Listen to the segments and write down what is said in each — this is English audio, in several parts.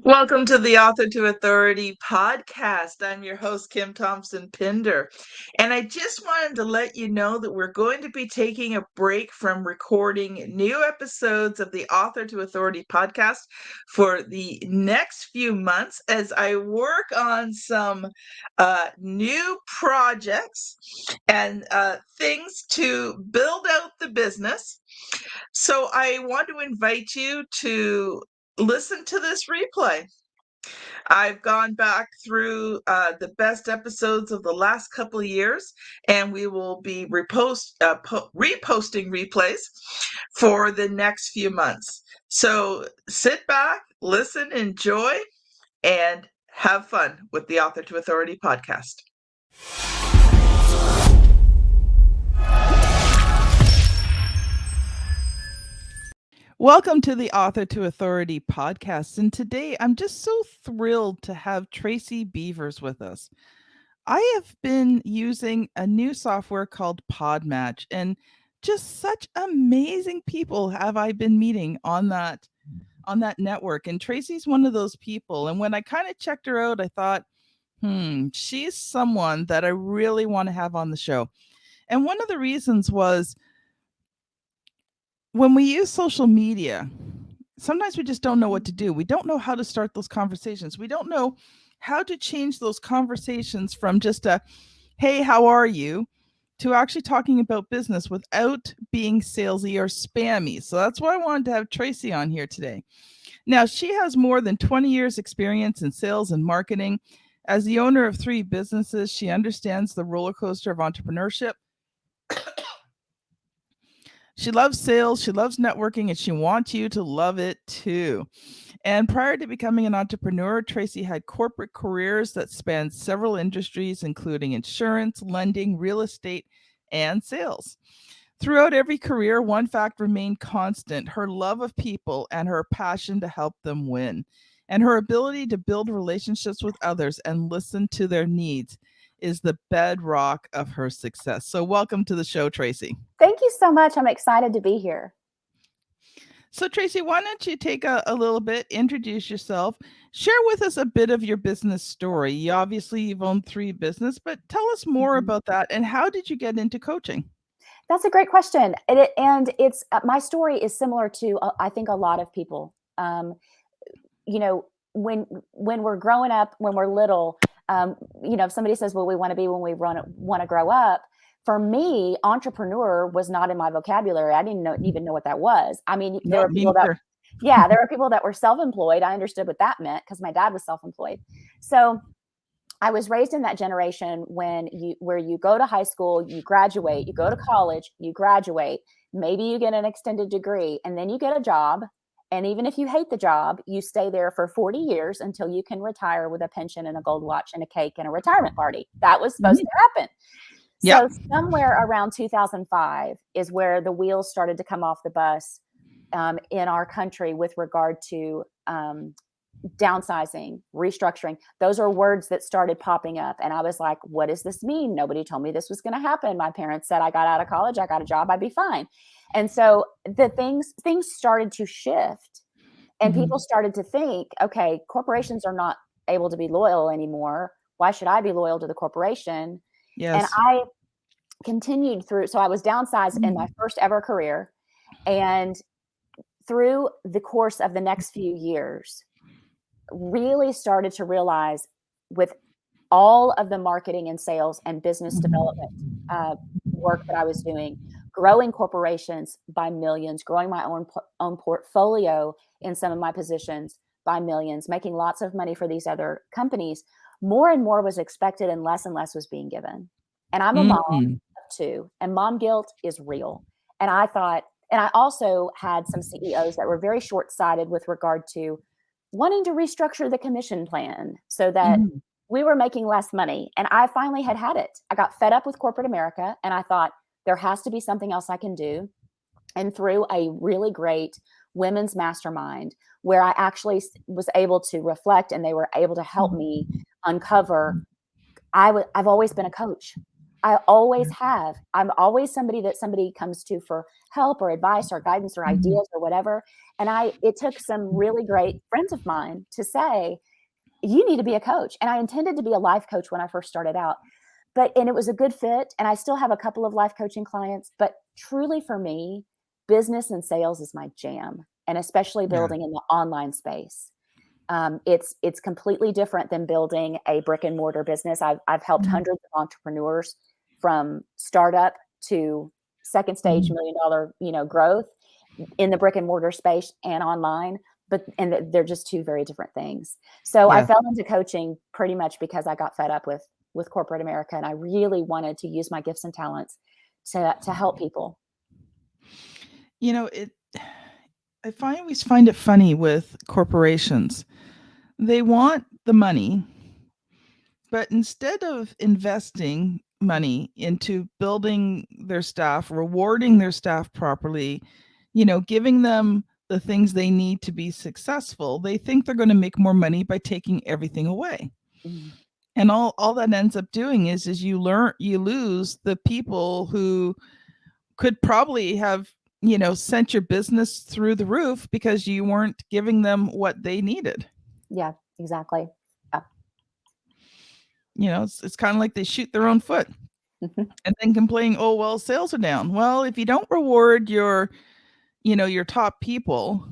Welcome to the Author to Authority podcast. I'm your host, Kim Thompson Pinder. And I just wanted to let you know that we're going to be taking a break from recording new episodes of the Author to Authority podcast for the next few months as I work on some new projects and things to build out the business. So I want to invite you to listen to this replay. I've gone back through the best episodes of the last couple of years, and we will be reposting replays for the next few months. So sit back, listen, enjoy, and have fun with the Author to Authority podcast. Welcome to the Author to Authority podcast. And today I'm just so thrilled to have Tracy Beavers with us. I have been using a new software called Podmatch, and just such amazing people have I been meeting on that network. And Tracy's one of those people. And when I kind of checked her out, I thought, she's someone that I really want to have on the show. And one of the reasons was when we use social media, sometimes we just don't know what to do. We don't know how to start those conversations. We don't know how to change those conversations from just a, hey, how are you, to actually talking about business without being salesy or spammy. So that's why I wanted to have Tracy on here today. Now, she has more than 20 years experience in sales and marketing. As the owner of 3 businesses, she understands the roller coaster of entrepreneurship. She loves sales, she loves networking, and she wants you to love it too. And prior to becoming an entrepreneur, Tracy had corporate careers that spanned several industries, including insurance, lending, real estate, and sales. Throughout every career, one fact remained constant: her love of people and her passion to help them win. And her ability to build relationships with others and listen to their needs is the bedrock of her success. So, welcome to the show, Tracy. Thank you so much. I'm excited to be here. So, Tracy, why don't you take a little bit, introduce yourself, share with us a bit of your business story. You've owned 3 businesses, but tell us more about that, and how did you get into coaching? That's a great question. And it's my story is similar to, I think, a lot of people. When we're growing up, when we're little, if somebody says, well, we want to be when we want to grow up. For me, entrepreneur was not in my vocabulary. I didn't even know what that was. I mean, there were people that were self-employed. I understood what that meant because my dad was self-employed. So I was raised in that generation where you go to high school, you graduate, you go to college, you graduate, maybe you get an extended degree, and then you get a job. And even if you hate the job, you stay there for 40 years until you can retire with a pension and a gold watch and a cake and a retirement party. That was supposed to happen. Yep. So somewhere around 2005 is where the wheels started to come off the bus in our country with regard to downsizing, restructuring. Those are words that started popping up. And I was like, what does this mean? Nobody told me this was going to happen. My parents said I got out of college, I got a job, I'd be fine. And so the things started to shift, and people started to think, okay, corporations are not able to be loyal anymore. Why should I be loyal to the corporation? Yes. And I continued through. So I was downsized in my first ever career. And through the course of the next few years, really started to realize, with all of the marketing and sales and business development work that I was doing, growing corporations by millions, growing my own portfolio in some of my positions by millions, making lots of money for these other companies, more and more was expected and less was being given. And I'm a mom of 2, and mom guilt is real. And I thought, and I also had some CEOs that were very short-sighted with regard to wanting to restructure the commission plan so that we were making less money. And I finally had it. I got fed up with corporate America, and I thought there has to be something else I can do. And through a really great women's mastermind, where I actually was able to reflect, and they were able to help me uncover, I've always been a coach. I always have. I'm always somebody that somebody comes to for help or advice or guidance or ideas or whatever. And it took some really great friends of mine to say, you need to be a coach. And I intended to be a life coach when I first started out, and it was a good fit. And I still have a couple of life coaching clients, but truly for me, business and sales is my jam, and especially building in the online space. It's completely different than building a brick and mortar business. I've helped hundreds of entrepreneurs from startup to second stage $1 million, growth in the brick and mortar space and online, and they're just two very different things. So I fell into coaching pretty much because I got fed up with corporate America, and I really wanted to use my gifts and talents to help people. I always find it funny with corporations. They want the money, but instead of investing money into building their staff, rewarding their staff properly, giving them the things they need to be successful, they think they're going to make more money by taking everything away. And all that ends up doing is you lose the people who could probably have sent your business through the roof because you weren't giving them what they needed. Yeah, exactly. It's kind of like they shoot their own foot and then complain, oh, well, sales are down. Well, if you don't reward your top people,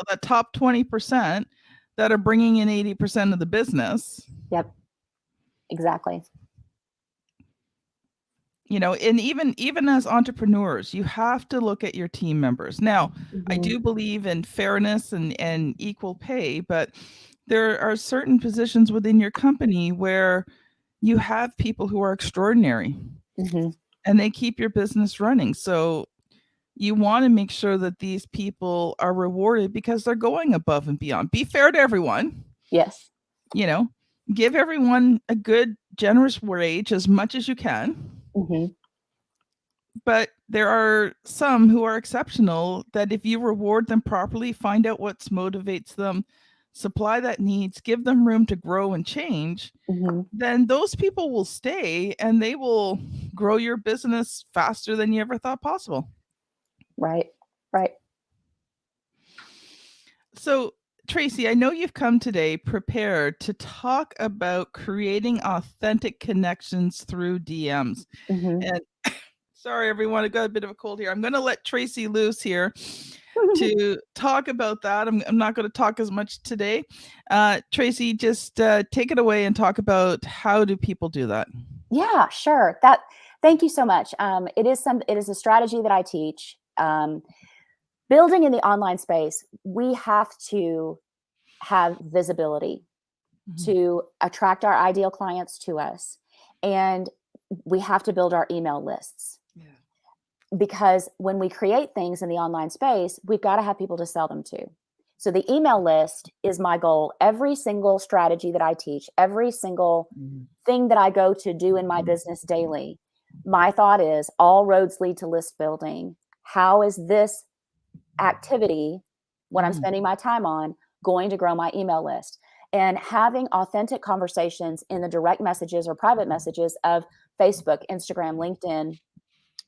that top 20% that are bringing in 80% of the business. Yep. Exactly. And even as entrepreneurs, you have to look at your team members. Now, I do believe in fairness and equal pay, but there are certain positions within your company where you have people who are extraordinary and they keep your business running. So you want to make sure that these people are rewarded because they're going above and beyond. Be fair to everyone. Yes. Give everyone a good, generous wage as much as you can. But there are some who are exceptional that if you reward them properly, find out what motivates them, supply that needs, give them room to grow and change, then those people will stay and they will grow your business faster than you ever thought possible. Right. So, Tracy, I know you've come today prepared to talk about creating authentic connections through DMs. And sorry, everyone, I got a bit of a cold here. I'm going to let Tracy loose here to talk about that. I'm not going to talk as much today. Tracy, just take it away and talk about how do people do that? Yeah, sure. Thank you so much. It is a strategy that I teach. Building in the online space, we have to have visibility to attract our ideal clients to us. And we have to build our email lists. Because when we create things in the online space, we've got to have people to sell them to. So the email list is my goal. Every single strategy that I teach, every single thing that I go to do in my business daily, my thought is all roads lead to list building. How is this activity, what I'm spending my time on, going to grow my email list? And having authentic conversations in the direct messages or private messages of Facebook, Instagram, LinkedIn,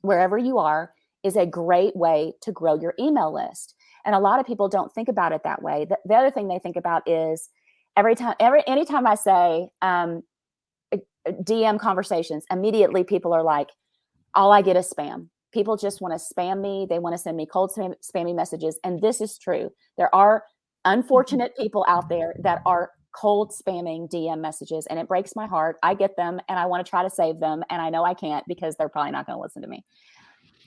wherever you are, is a great way to grow your email list. And a lot of people don't think about it that way. The other thing they think about is anytime I say DM conversations, immediately people are like, all I get is spam. People just want to spam me. They want to send me cold spammy messages. And this is true. There are unfortunate people out there that are cold spamming DM messages, and it breaks my heart. I get them and I want to try to save them. And I know I can't because they're probably not going to listen to me.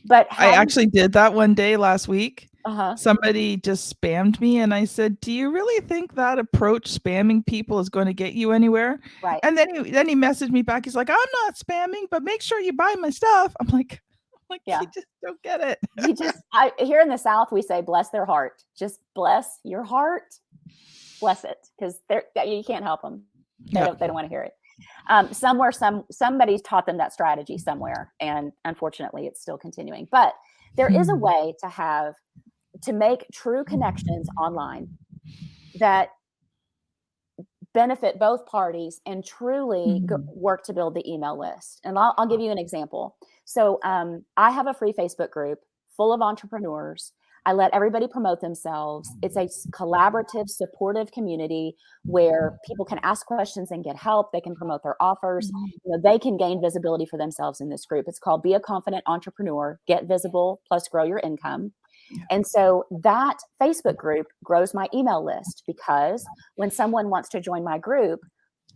But I actually did that one day last week. Uh-huh. Somebody just spammed me and I said, do you really think that approach, spamming people, is going to get you anywhere? Right. And then he messaged me back. He's like, I'm not spamming, but make sure you buy my stuff. I'm like, yeah. You just don't get it. Here in the South, we say, bless their heart. Just bless your heart. Bless it. Because you can't help them. They don't want to hear it. Somebody's taught them that strategy somewhere. And unfortunately, it's still continuing. But there is a way to make true connections online that benefit both parties and truly work to build the email list. And I'll give you an example. So I have a free Facebook group full of entrepreneurs. I let everybody promote themselves. It's a collaborative, supportive community where people can ask questions and get help. They can promote their offers. They can gain visibility for themselves in this group. It's called Be a Confident Entrepreneur, Get Visible, plus Grow Your Income. And so that Facebook group grows my email list, because when someone wants to join my group,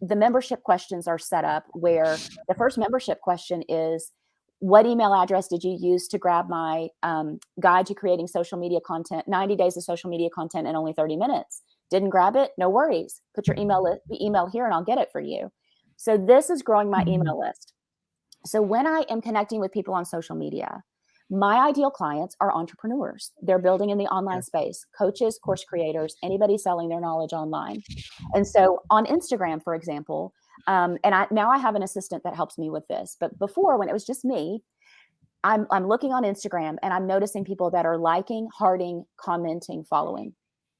the membership questions are set up where the first membership question is, what email address did you use to grab my guide to creating social media content, 90 days of social media content in only 30 minutes? Didn't grab it? No worries. Put your email here and I'll get it for you. So this is growing my email list. So when I am connecting with people on social media, my ideal clients are entrepreneurs. They're building in the online space, coaches, course creators, anybody selling their knowledge online. And so on Instagram, for example, and now I have an assistant that helps me with this. But before, when it was just me, I'm looking on Instagram and I'm noticing people that are liking, hearting, commenting, following.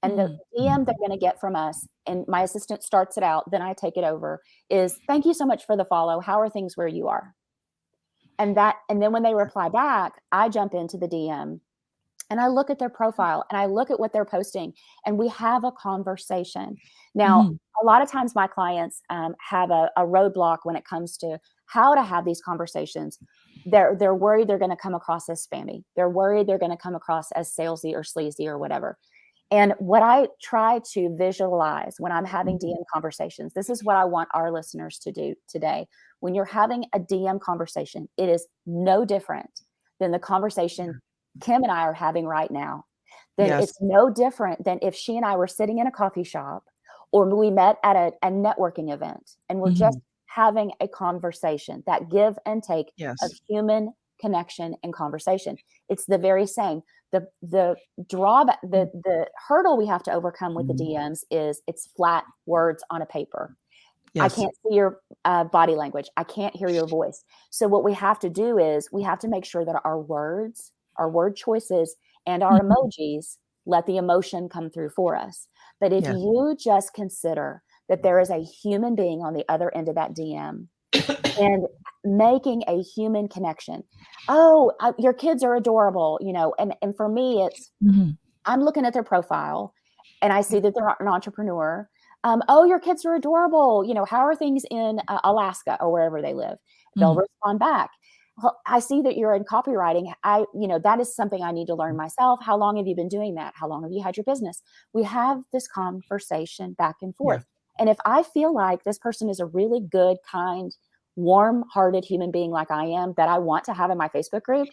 And the DM they're going to get from us, and my assistant starts it out, then I take it over, is thank you so much for the follow. How are things where you are? And then when they reply back, I jump into the DM and I look at their profile and I look at what they're posting and we have a conversation. Now, a lot of times my clients have a roadblock when it comes to how to have these conversations. They're worried they're going to come across as spammy. They're worried they're going to come across as salesy or sleazy or whatever. And what I try to visualize when I'm having DM conversations, this is what I want our listeners to do today. When you're having a DM conversation, it is no different than the conversation Kim and I are having right now. It's no different than if she and I were sitting in a coffee shop or we met at a networking event and we're just having a conversation, that give and take of human connection and conversation. It's the very same. The drawback, the hurdle we have to overcome with the DMs is it's flat words on a paper. I can't see your body language. I can't hear your voice. So what we have to do is we have to make sure that our words, our word choices, and our emojis let the emotion come through for us. But if you just consider that there is a human being on the other end of that DM and making a human connection. Oh, your kids are adorable, and for me, it's, I'm looking at their profile and I see that they're an entrepreneur. Oh, your kids are adorable. How are things in Alaska or wherever they live? They'll respond back. Well, I see that you're in copywriting. That is something I need to learn myself. How long have you been doing that? How long have you had your business? We have this conversation back and forth. And if I feel like this person is a really good, kind, warm-hearted human being like I am, that I want to have in my Facebook group,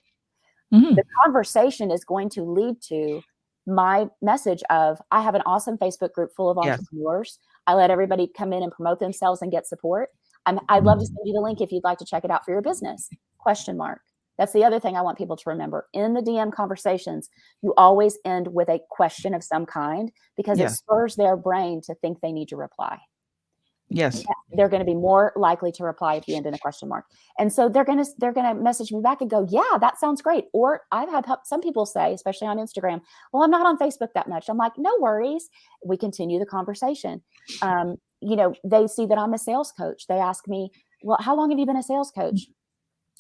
the conversation is going to lead to my message of, I have an awesome Facebook group full of entrepreneurs. I let everybody come in and promote themselves and get support. I'd love to send you the link if you'd like to check it out for your business. ? That's the other thing I want people to remember. In the DM conversations, you always end with a question of some kind, because it spurs their brain to think they need to reply. They're going to be more likely to reply if you end in a question mark. And so they're going to message me back and go, yeah, that sounds great. Or I've had some people say, especially on Instagram, well, I'm not on Facebook that much. I'm like, no worries. We continue the conversation. They see that I'm a sales coach. They ask me, well, how long have you been a sales coach?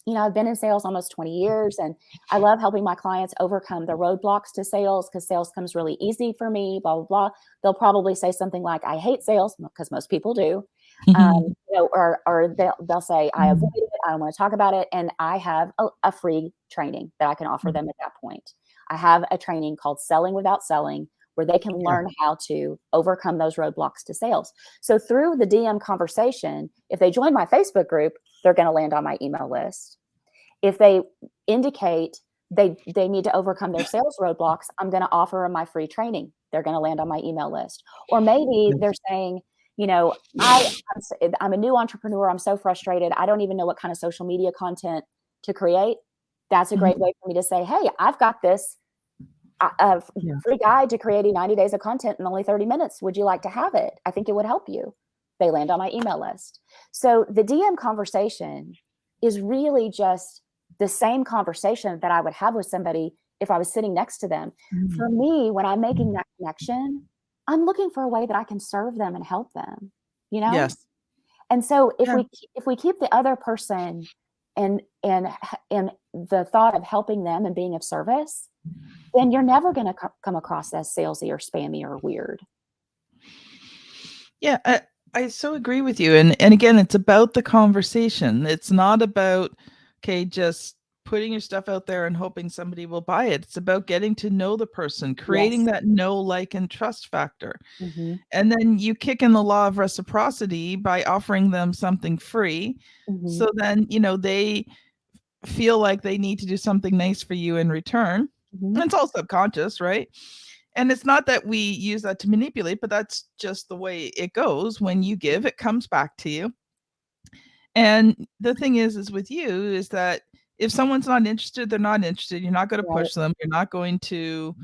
I've been in sales almost 20 years, and I love helping my clients overcome the roadblocks to sales, because sales comes really easy for me, blah, blah, blah. They'll probably say something like, I hate sales, because most people do. Or they'll say, I avoid it. I don't want to talk about it. And I have a free training that I can offer them at that point. I have a training called Selling Without Selling, where they can learn how to overcome those roadblocks to sales. So through the DM conversation, if they join my Facebook group, they're going to land on my email list. If they indicate they need to overcome their sales roadblocks, I'm going to offer them my free training. They're going to land on my email list. Or maybe they're saying, I'm a new entrepreneur. I'm so frustrated. I don't even know what kind of social media content to create. That's a great way for me to say, hey, I've got this free guide to creating 90 days of content in only 30 minutes. Would you like to have it? I think it would help you. They land on my email list. So the DM conversation is really just the same conversation that I would have with somebody if I was sitting next to them. For me, when I'm making that connection, I'm looking for a way that I can serve them and help them. you know? Yes. And so if Yeah. we keep the other person and the thought of helping them and being of service, then you're never going to come across as salesy or spammy or weird. Yeah, I so agree with you. And again, it's about the conversation. It's not about, okay, just putting your stuff out there and hoping somebody will buy it. It's about getting to know the person, creating Yes. that know, like, and trust factor. Mm-hmm. And then you kick in the law of reciprocity by offering them something free. Mm-hmm. So then, they feel like they need to do something nice for you in return. Mm-hmm. And it's all subconscious, right? And it's not that we use that to manipulate, but that's just the way it goes. When you give, it comes back to you. And the thing is with you is that if someone's not interested, they're not interested. You're not going to Right. push them. You're not going to,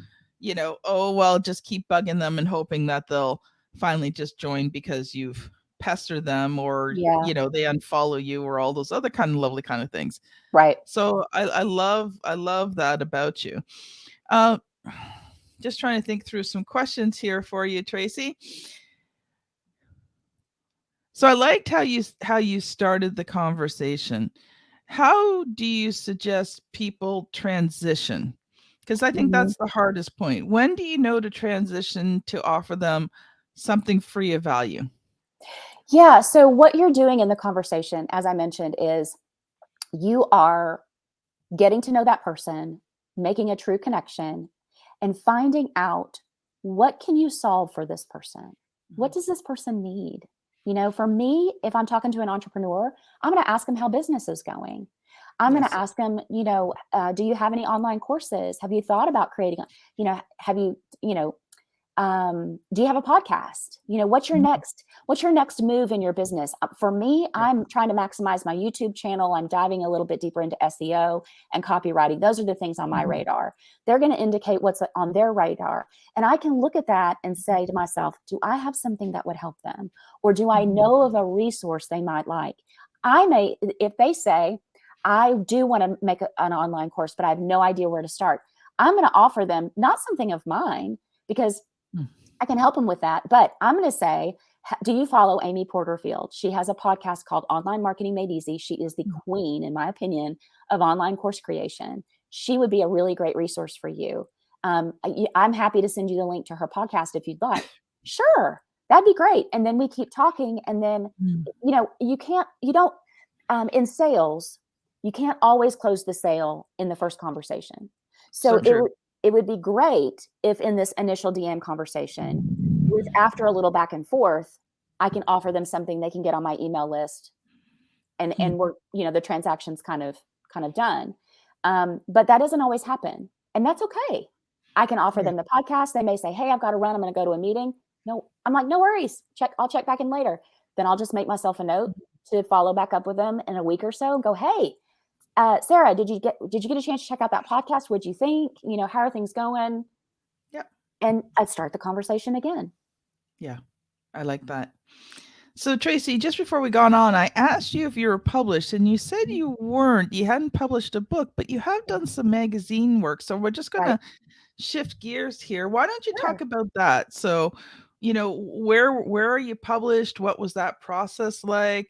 oh, well, just keep bugging them and hoping that they'll finally just join because you've pestered them, or, Yeah. they unfollow you, or all those other kind of lovely kind of things. Right. So I love that about you. Just trying to think through some questions here for you, Tracy. So I liked how you started the conversation. How do you suggest people transition? Because I think Mm-hmm. that's the hardest point. When do you know to transition to offer them something free of value? Yeah. So what you're doing in the conversation, as I mentioned, is you are getting to know that person, making a true connection, and finding out, what can you solve for this person? What does this person need? For me, if I'm talking to an entrepreneur, I'm going to ask them how business is going. I'm going Yes. to ask them, do you have any online courses? Have you thought about creating, have you, do you have a podcast? What's your next move in your business? For me, I'm trying to maximize my YouTube channel. I'm diving a little bit deeper into SEO and copywriting. Those are the things on my radar. They're going to indicate what's on their radar. And I can look at that and say to myself, do I have something that would help them? Or do I know of a resource they might like? If they say, I do want to make an online course, but I have no idea where to start, I'm going to offer them not something of mine, because I can help them with that. But I'm going to say, do you follow Amy Porterfield? She has a podcast called Online Marketing Made Easy. She is the queen, in my opinion, of online course creation. She would be a really great resource for you. I'm happy to send you the link to her podcast if you'd like. Sure, that'd be great. And then we keep talking. And then, in sales, you can't always close the sale in the first conversation. So it would be great if in this initial DM conversation, after a little back and forth, I can offer them something they can get on my email list, and we're, the transaction's kind of done. But that doesn't always happen, and that's okay. I can offer them the podcast. They may say, hey, I've got to run. I'm going to go to a meeting. No, I'm like, no worries. I'll check back in later. Then I'll just make myself a note to follow back up with them in a week or so and go, hey, Sarah, did you get a chance to check out that podcast? What'd you think? How are things going? Yeah. And I'd start the conversation again. Yeah, I like that. So Tracy, just before we got on, I asked you if you were published, and you said you weren't. You hadn't published a book, but you have done some magazine work. So we're just going to shift gears here. Why don't you talk about that? So, where are you published? What was that process like?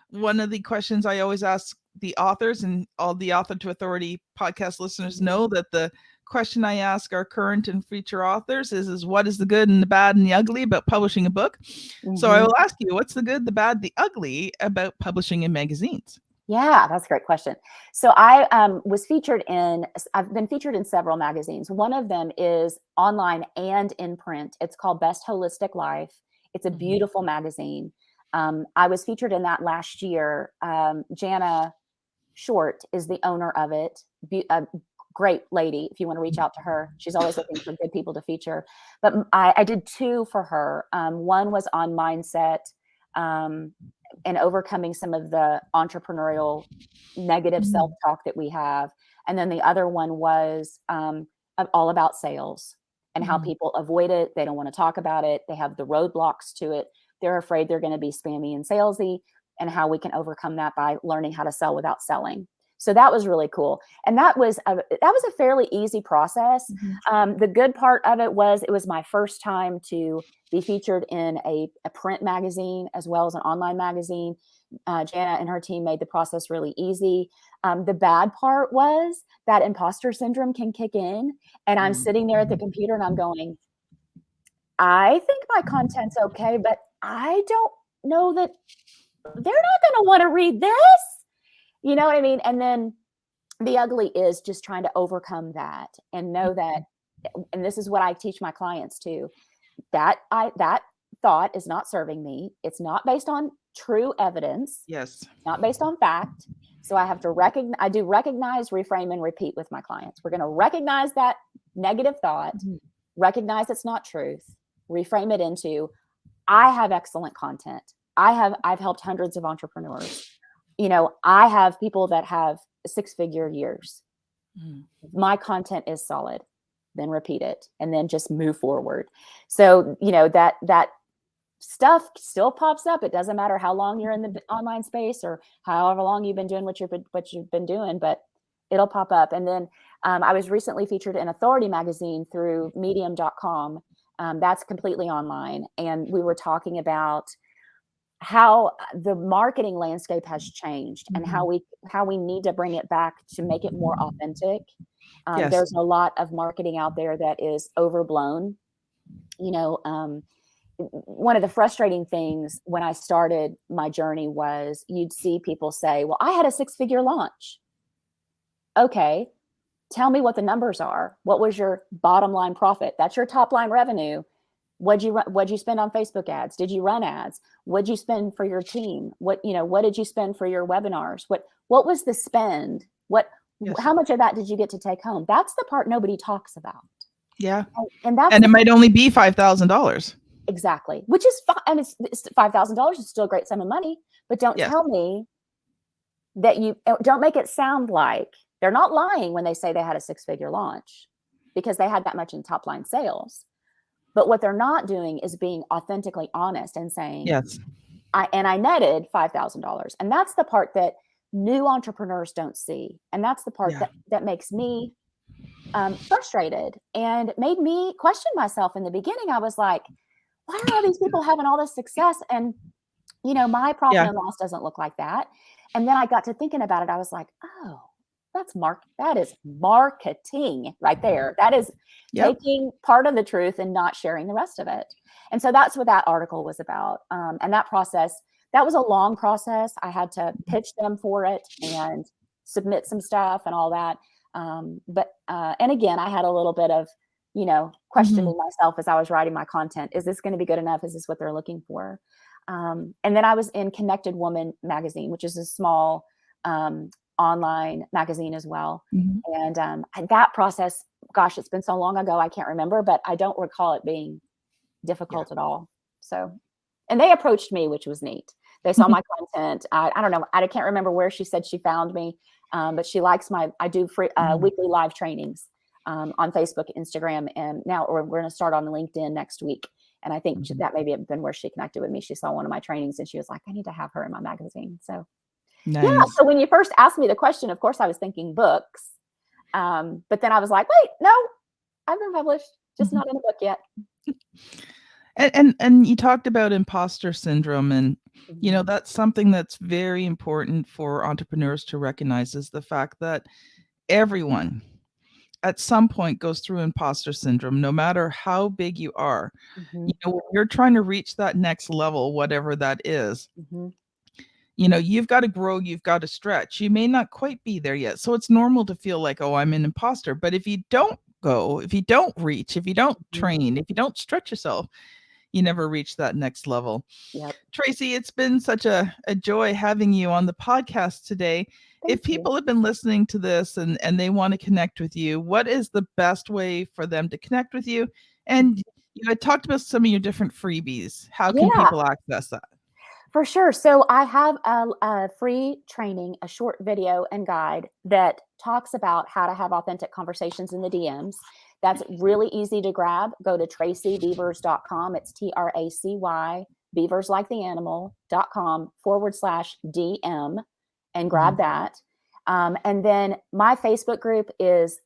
One of the questions I always ask the authors, and all the Author to Authority podcast listeners know that the question I ask our current and future authors is what is the good and the bad and the ugly about publishing a book? So I will ask you, what's the good, the bad, the ugly about publishing in magazines? Yeah, that's a great question. So I've been featured in several magazines. One of them is online and in print. It's called Best Holistic Life. It's a beautiful magazine. I was featured in that last year. Jana Short is the owner of it. A great lady. If you want to reach out to her, she's always looking for good people to feature. But I did two for her. One was on mindset, and overcoming some of the entrepreneurial negative self-talk that we have. And then the other one was all about sales and how people avoid it. They don't want to talk about it. They have the roadblocks to it. They're afraid they're going to be spammy and salesy, and how we can overcome that by learning how to sell without selling. So that was really cool. And that was a fairly easy process. The good part of it was my first time to be featured in a print magazine as well as an online magazine. Jana and her team made the process really easy. The bad part was that imposter syndrome can kick in, and I'm sitting there at the computer and I'm going, I think my content's okay, but I don't know that they're not going to want to read this. You know what I mean? And then the ugly is just trying to overcome that and know that, and this is what I teach my clients too, that thought is not serving me. It's not based on true evidence. Yes. Not based on fact. So I have to recognize, reframe, and repeat with my clients. We're going to recognize that negative thought, recognize it's not truth, reframe it into, I have excellent content. I've helped hundreds of entrepreneurs. You know, I have people that have 6-figure years. My content is solid. Then repeat it and then just move forward. So, you know, that stuff still pops up. It doesn't matter how long you're in the online space or however long you've been doing what you've been doing, but it'll pop up. And then I was recently featured in Authority magazine through medium.com. That's completely online. And we were talking about how the marketing landscape has changed and how we need to bring it back to make it more authentic. Yes. There's a lot of marketing out there that is overblown. You know, one of the frustrating things when I started my journey was you'd see people say, well, I had a 6-figure launch. Okay, tell me what the numbers are. What was your bottom line profit? That's your top line revenue. What'd you spend on Facebook ads? Did you run ads? What'd you spend for your team? What did you spend for your webinars? What was the spend? How much of that did you get to take home? That's the part nobody talks about. Yeah. And it might only be $5,000. Exactly. Which is fine. I mean, it's $5,000 is still a great sum of money, but don't tell me that don't make it sound like they're not lying when they say they had a 6-figure launch because they had that much in top line sales. But what they're not doing is being authentically honest and saying, yes, I netted $5,000. And that's the part that new entrepreneurs don't see. And that's the part that makes me frustrated and made me question myself in the beginning. I was like, why are all these people having all this success? And, you know, my profit and loss doesn't look like that. And then I got to thinking about it. I was like, oh, that is marketing right there. That is taking part of the truth and not sharing the rest of it. And so that's what that article was about. And that process, that was a long process. I had to pitch them for it and submit some stuff and all that. And again, I had a little bit of, you know, questioning myself as I was writing my content. Is this going to be good enough? Is this what they're looking for? And then I was in Connected Woman magazine, which is a small online magazine as well. And that process, gosh, it's been so long ago, I can't remember, but I don't recall it being difficult at all. So, and they approached me, which was neat. They saw my content. I don't know. I can't remember where she said she found me, but she likes I do free weekly live trainings on Facebook, Instagram, and now we're going to start on LinkedIn next week. And I think that maybe have been where she connected with me. She saw one of my trainings and she was like, I need to have her in my magazine. So nice. Yeah. So when you first asked me the question, of course I was thinking books. But then I was like, wait, no, I've been published, just not in a book yet. And you talked about imposter syndrome, and you know, that's something that's very important for entrepreneurs to recognize, is the fact that everyone at some point goes through imposter syndrome, no matter how big you are. You know, when you're trying to reach that next level, whatever that is, you know, you've got to grow, you've got to stretch. You may not quite be there yet. So it's normal to feel like, oh, I'm an imposter. But if you don't go, if you don't reach, if you don't train, if you don't stretch yourself, you never reach that next level. Yep. Tracy, it's been such a joy having you on the podcast today. If people have been listening to this and they want to connect with you, what is the best way for them to connect with you? And you had talked about some of your different freebies. How can people access that? For sure. So I have a free training, a short video and guide that talks about how to have authentic conversations in the DMs. That's really easy to grab. Go to tracybeavers.com. It's TRACY, Beavers like the animal.com /DM and grab that. And then my Facebook group is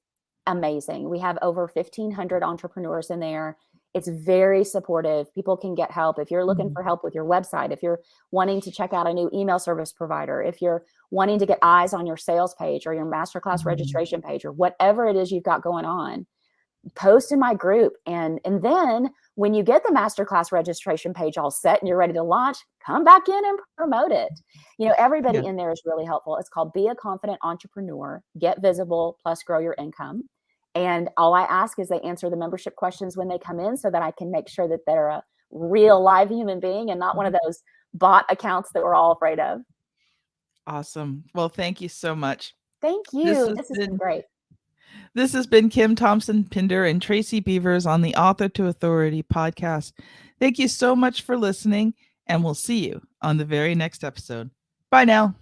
amazing. We have over 1,500 entrepreneurs in there. It's very supportive. People can get help. If you're looking for help with your website, if you're wanting to check out a new email service provider, if you're wanting to get eyes on your sales page or your masterclass registration page, or whatever it is you've got going on, post in my group. And then when you get the masterclass registration page all set and you're ready to launch, come back in and promote it. Everybody in there is really helpful. It's called Be a Confident Entrepreneur, Get Visible, plus Grow Your Income. And all I ask is they answer the membership questions when they come in so that I can make sure that they're a real live human being and not one of those bot accounts that we're all afraid of. Awesome. Well, thank you so much. Thank you. This has been great. This has been Kim Thompson-Pinder and Tracy Beavers on the Author to Authority podcast. Thank you so much for listening, and we'll see you on the very next episode. Bye now.